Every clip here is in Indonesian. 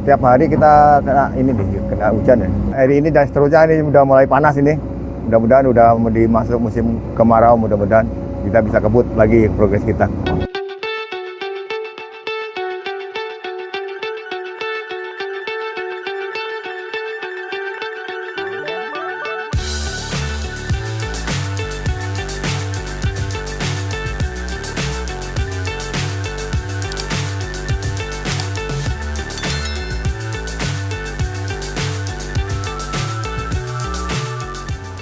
tiap hari kita kena ini nih, kena hujan ya. Hari ini dan seterusnya ini udah mulai panas ini. Mudah-mudahan udah mau dimasuk musim kemarau, mudah-mudahan kita bisa kebut lagi progres kita.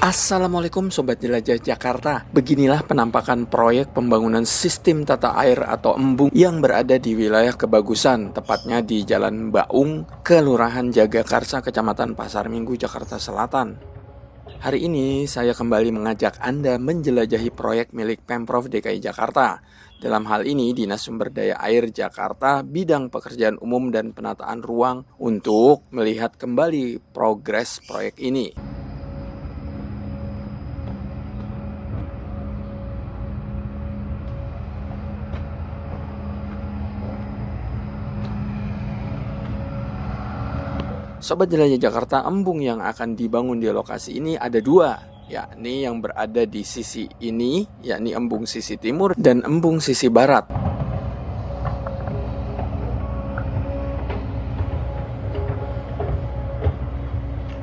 Assalamualaikum Sobat Jelajah Jakarta. Beginilah penampakan proyek pembangunan sistem tata air atau embung yang berada di wilayah Kebagusan, tepatnya di Jalan Baung, Kelurahan Jagakarsa, Kecamatan Pasar Minggu, Jakarta Selatan. Hari ini saya kembali mengajak Anda menjelajahi proyek milik Pemprov DKI Jakarta. Dalam hal ini Dinas Sumber Daya Air Jakarta, bidang pekerjaan umum dan penataan ruang untuk melihat kembali progres proyek ini. Sobat Jelajah Jakarta, embung yang akan dibangun di lokasi ini ada dua, yakni yang berada di sisi ini, yakni embung sisi timur dan embung sisi barat.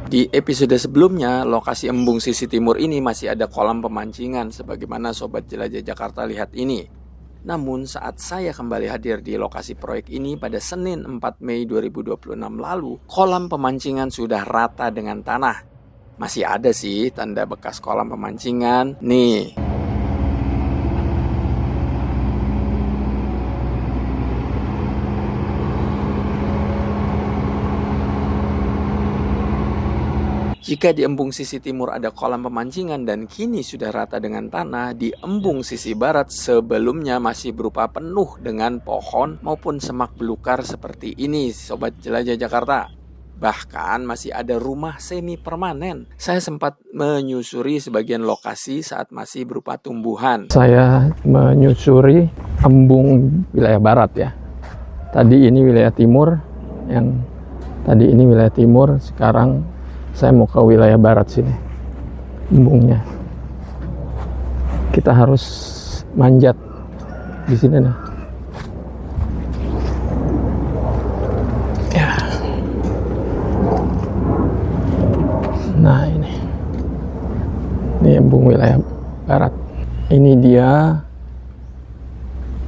Di episode sebelumnya, lokasi embung sisi timur ini masih ada kolam pemancingan, sebagaimana Sobat Jelajah Jakarta lihat ini. Namun saat saya kembali hadir di lokasi proyek ini pada Senin 4 Mei 2026 lalu, kolam pemancingan sudah rata dengan tanah. Masih ada sih tanda bekas kolam pemancingan. Nih. Jika di embung sisi timur ada kolam pemancingan dan kini sudah rata dengan tanah, di embung sisi barat sebelumnya masih berupa penuh dengan pohon maupun semak belukar seperti ini, Sobat Jelajah Jakarta. Bahkan masih ada rumah semi permanen. Saya sempat menyusuri sebagian lokasi saat masih berupa tumbuhan. Saya menyusuri embung wilayah barat ya. Tadi ini wilayah timur, sekarang saya mau ke wilayah barat sini, embungnya. Kita harus manjat di sini nah. Ya. Nah ini embung wilayah barat. Ini dia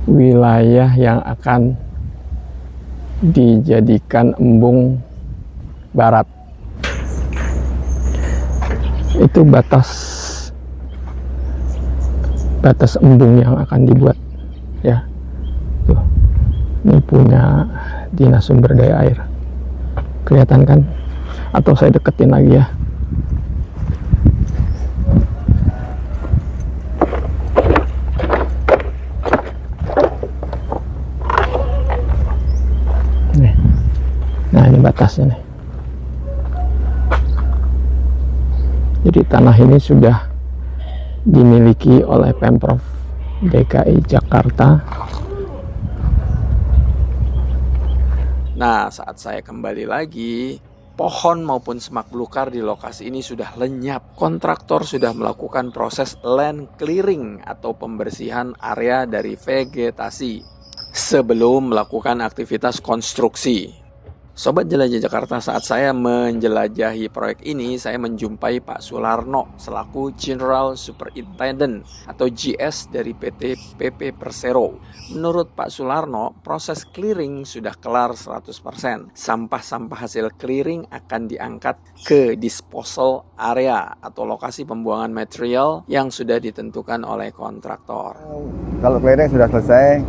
wilayah yang akan dijadikan embung barat. Itu batas embung yang akan dibuat ya. Tuh. Ini punya Dinas Sumber Daya Air. Kelihatan kan? Atau saya deketin lagi ya. Nih. Nah, ini batasnya nih. Jadi tanah ini sudah dimiliki oleh Pemprov DKI Jakarta. Nah, saat saya kembali lagi, pohon maupun semak belukar di lokasi ini sudah lenyap. Kontraktor sudah melakukan proses land clearing atau pembersihan area dari vegetasi sebelum melakukan aktivitas konstruksi. Sobat Jelajah Jakarta, saat saya menjelajahi proyek ini, saya menjumpai Pak Sularno selaku General Superintendent atau GS dari PT PP Persero. Menurut Pak Sularno, proses clearing sudah kelar 100%. Sampah-sampah hasil clearing akan diangkat ke disposal area atau lokasi pembuangan material yang sudah ditentukan oleh kontraktor. Kalau clearing sudah selesai,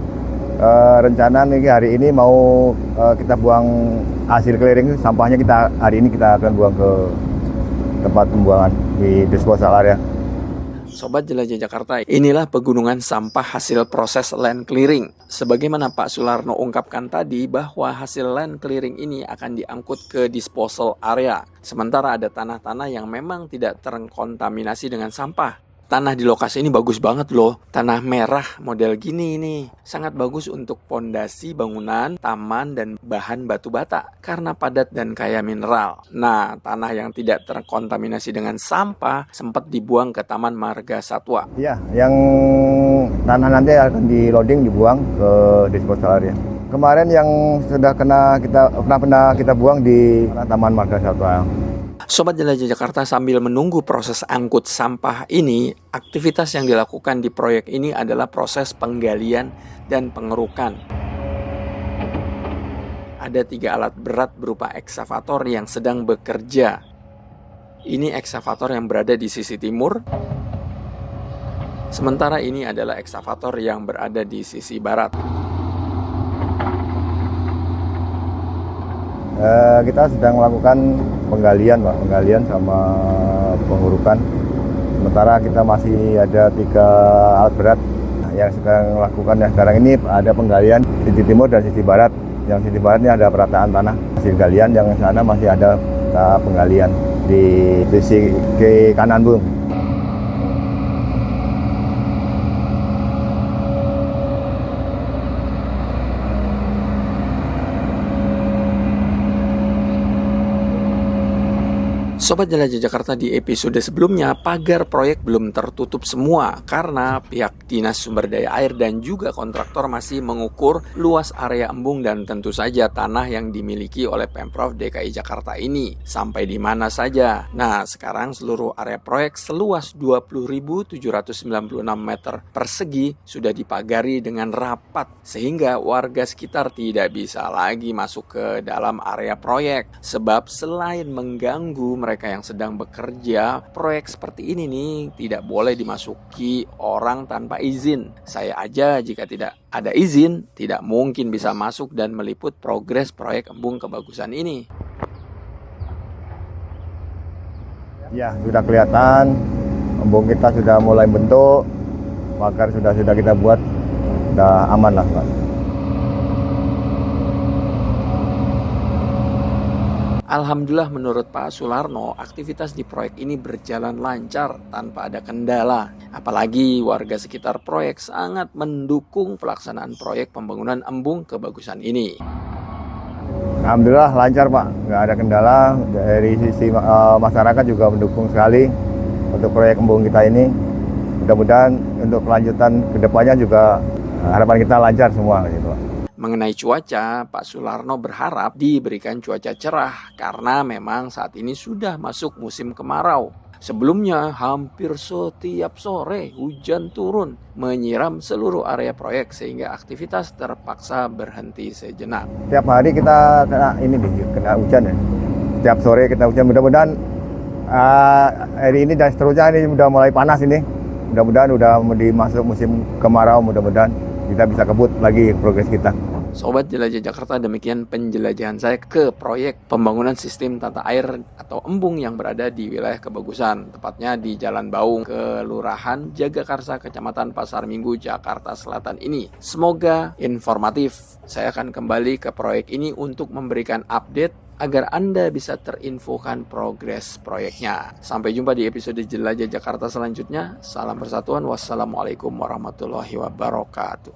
rencana nih hari ini mau kita buang hasil clearing, sampahnya hari ini kita akan buang ke tempat pembuangan di disposal area. Sobat Jelajah Jakarta, inilah pegunungan sampah hasil proses land clearing. Sebagaimana Pak Sularno ungkapkan tadi bahwa hasil land clearing ini akan diangkut ke disposal area. Sementara ada tanah-tanah yang memang tidak terkontaminasi dengan sampah. Tanah di lokasi ini bagus banget loh. Tanah merah model gini nih. Sangat bagus untuk pondasi bangunan, taman, dan bahan batu bata karena padat dan kaya mineral. Nah, tanah yang tidak terkontaminasi dengan sampah sempat dibuang ke Taman Marga Satwa. Iya, yang tanah nanti akan di loading dibuang ke disposal area. Kemarin yang sudah pernah kita buang di Taman Marga Satwa. Sobat Jelajah Jakarta, sambil menunggu proses angkut sampah ini, aktivitas yang dilakukan di proyek ini adalah proses penggalian dan pengerukan. Ada 3 alat berat berupa ekskavator yang sedang bekerja. Ini ekskavator yang berada di sisi timur, sementara ini adalah ekskavator yang berada di sisi barat. Kita sedang melakukan penggalian sama pengurukan. Sementara kita masih ada 3 alat berat yang sedang melakukan. Sekarang ini ada penggalian sisi timur dan sisi barat. Yang sisi barat ini ada perataan tanah hasil galian, yang sana masih ada penggalian di sisi ke kanan bung. Sobat Jelajah Jakarta, di episode sebelumnya pagar proyek belum tertutup semua karena pihak Dinas Sumber Daya Air dan juga kontraktor masih mengukur luas area embung dan tentu saja tanah yang dimiliki oleh Pemprov DKI Jakarta ini sampai di mana saja. Nah, sekarang seluruh area proyek seluas 20.796 meter persegi sudah dipagari dengan rapat sehingga warga sekitar tidak bisa lagi masuk ke dalam area proyek, sebab selain mengganggu mereka yang sedang bekerja, proyek seperti ini nih tidak boleh dimasuki orang tanpa izin. Saya aja jika tidak ada izin tidak mungkin bisa masuk dan meliput progres proyek embung kebagusan ini. Ya, sudah kelihatan embung kita sudah mulai bentuk, pagar sudah kita buat, sudah aman lah Pak. Alhamdulillah, menurut Pak Sularno, aktivitas di proyek ini berjalan lancar tanpa ada kendala. Apalagi warga sekitar proyek sangat mendukung pelaksanaan proyek pembangunan embung kebagusan ini. Alhamdulillah lancar Pak, nggak ada kendala. Dari sisi masyarakat juga mendukung sekali untuk proyek embung kita ini. Mudah-mudahan untuk kelanjutan kedepannya juga harapan kita lancar semua gitu Pak. Mengenai cuaca, Pak Sularno berharap diberikan cuaca cerah karena memang saat ini sudah masuk musim kemarau. Sebelumnya hampir setiap sore hujan turun menyiram seluruh area proyek sehingga aktivitas terpaksa berhenti sejenak. Setiap hari kita kena hujan ya. Setiap sore kita hujan. Mudah-mudahan hari ini dan seterusnya ini udah mulai panas ini. Mudah-mudahan udah masuk musim kemarau, mudah-mudahan kita bisa kebut lagi progres kita. Sobat Jelajah Jakarta, demikian penjelajahan saya ke proyek pembangunan sistem tata air atau embung yang berada di wilayah Kebagusan, tepatnya di Jalan Baung, Kelurahan Jagakarsa, Kecamatan Pasar Minggu, Jakarta Selatan ini. Semoga informatif. Saya akan kembali ke proyek ini untuk memberikan update agar Anda bisa terinfokan progres proyeknya. Sampai jumpa di episode Jelajah Jakarta selanjutnya. Salam persatuan. Wassalamualaikum warahmatullahi wabarakatuh.